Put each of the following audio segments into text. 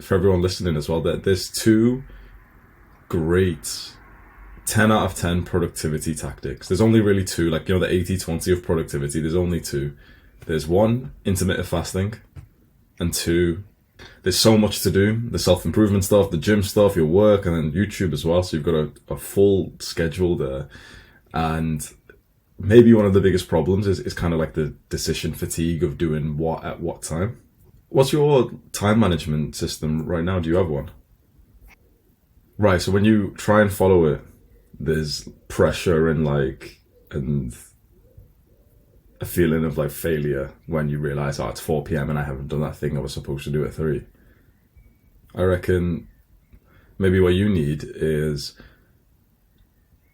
for everyone listening as well, that there's two great 10 out of 10 productivity tactics. There's only really two, like, the 80-20 of productivity. There's only two. There's one, intermittent fasting, and two, there's so much to do. The self-improvement stuff, the gym stuff, your work, and then YouTube as well. So you've got a full schedule there. And maybe one of the biggest problems is kind of like the decision fatigue of doing what at what time. What's your time management system right now? Do you have one? Right, so when you try and follow it, there's pressure and a feeling of like failure when you realize, it's 4 p.m. and I haven't done that thing I was supposed to do at 3. I reckon maybe what you need is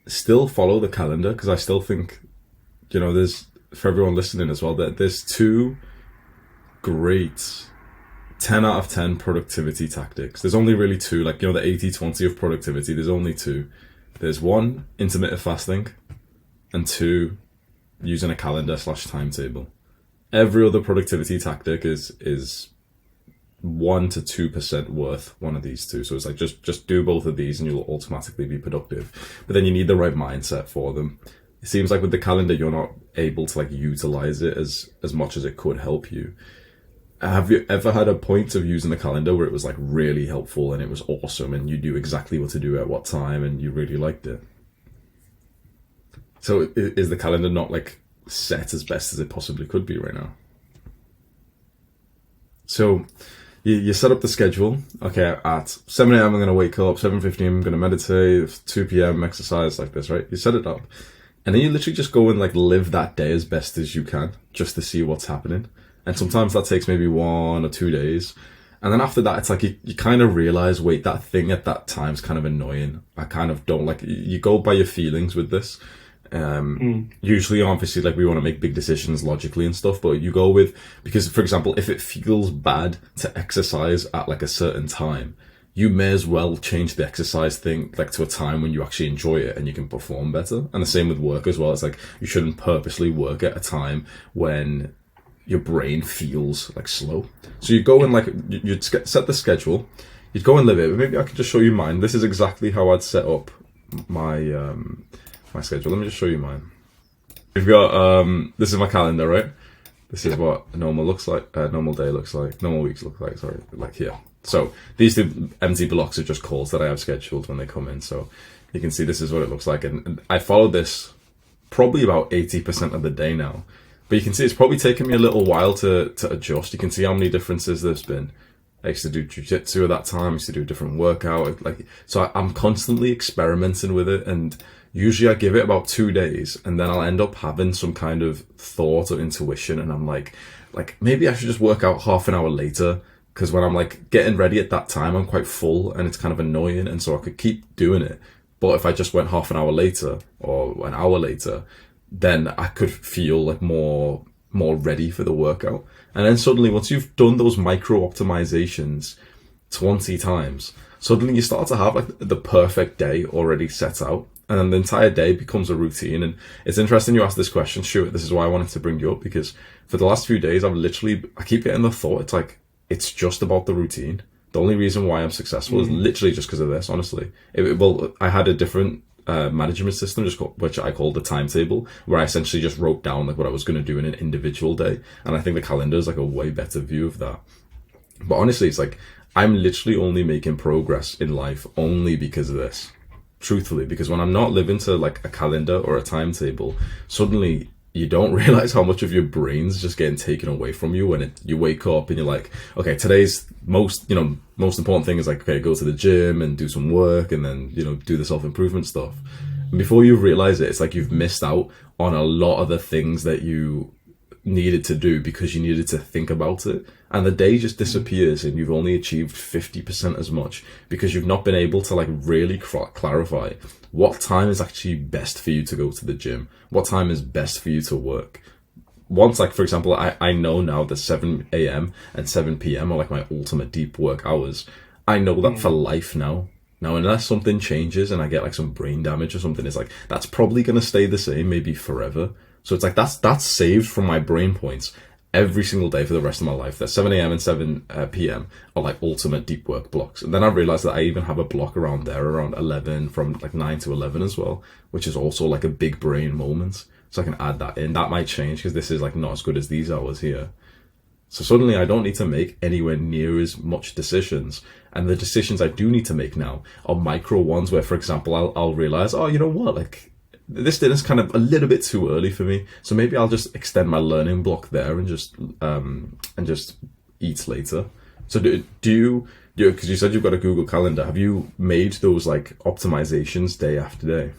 still follow the calendar, because I still think, there's, for everyone listening as well, that there's two great 10 out of 10 productivity tactics. There's only really two, like, the 80-20 of productivity. There's only two. There's one, intermittent fasting, and two, using a calendar / timetable. Every other productivity tactic is 1 to 2% worth one of these two. So it's like, just do both of these and you'll automatically be productive. But then you need the right mindset for them. It seems like with the calendar, you're not able to like utilize it as much as it could help you. Have you ever had a point of using the calendar where it was like really helpful and it was awesome and you knew exactly what to do at what time and you really liked it? So is the calendar not like set as best as it possibly could be right now? So you set up the schedule. Okay, at 7 a.m. I'm going to wake up, 7:15 I'm going to meditate, 2 p.m. exercise, like this, right? You set it up. And then you literally just go and like live that day as best as you can just to see what's happening. And sometimes that takes maybe 1 or 2 days. And then after that, it's like you kind of realize, wait, that thing at that time is kind of annoying. I kind of don't like, you go by your feelings with this. Usually, obviously, like we want to make big decisions logically and stuff, but you go with, because for example, if it feels bad to exercise at like a certain time, you may as well change the exercise thing like to a time when you actually enjoy it and you can perform better. And the same with work as well. It's like you shouldn't purposely work at a time when your brain feels like slow. So you go and like you'd set the schedule, you'd go and live it. Maybe I could just show you mine. This is exactly how I'd set up my my schedule. Let me just show you mine. We've got this is my calendar, right? This is what a normal looks like, normal day looks like, normal weeks look like, sorry, like here. So these two empty blocks are just calls that I have scheduled when they come in. So you can see this is what it looks like. And I follow this probably about 80% of the day now. But you can see it's probably taken me a little while to adjust. You can see how many differences there's been. I used to do jiu-jitsu at that time. I used to do a different workout. So I'm constantly experimenting with it. And usually I give it about 2 days and then I'll end up having some kind of thought or intuition. And I'm like maybe I should just work out half an hour later. Because when I'm like getting ready at that time, I'm quite full and it's kind of annoying. And so I could keep doing it. But if I just went half an hour later or an hour later, then I could feel like more ready for the workout. And then suddenly once you've done those micro optimizations 20 times, suddenly you start to have like the perfect day already set out. And then the entire day becomes a routine. And it's interesting you asked this question, Stuart. This is why I wanted to bring you up, because for the last few days, I keep getting the thought, it's like, it's just about the routine. The only reason why I'm successful is literally just because of this, honestly. I had a different management system, which I called the timetable, where I essentially just wrote down like what I was going to do in an individual day. And I think the calendar is like a way better view of that. But honestly, it's like, I'm literally only making progress in life only because of this. Truthfully, because when I'm not living to like a calendar or a timetable, suddenly you don't realize how much of your brain's just getting taken away from you when you wake up and you're like, okay, today's most important thing is like, okay, go to the gym and do some work and then, do the self-improvement stuff. And before you realize it, it's like you've missed out on a lot of the things that you needed to do because you needed to think about it. And the day just disappears and you've only achieved 50% as much because you've not been able to like really clarify what time is actually best for you to go to the gym, what time is best for you to work. Once, like, for example, I know now that 7 a.m. and 7 p.m. are like my ultimate deep work hours. I know that for life now. Now, unless something changes and I get like some brain damage or something, it's like, that's probably going to stay the same, maybe forever. So it's like, that's saved from my brain points. every single day for the rest of my life, that 7 a.m. and 7 p.m. are like ultimate deep work blocks. And then I realized that I even have a block around there, around 11, from like 9 to 11 as well, which is also like a big brain moment. So I can add that in. That might change because this is like not as good as these hours here. So suddenly I don't need to make anywhere near as much decisions. And the decisions I do need to make now are micro ones where, for example, I'll realize, oh, you know what, like, this dinner's kind of a little bit too early for me, so maybe I'll just extend my learning block there and just eat later. So do you, because you said you've got a Google Calendar, have you made those like optimizations day after day?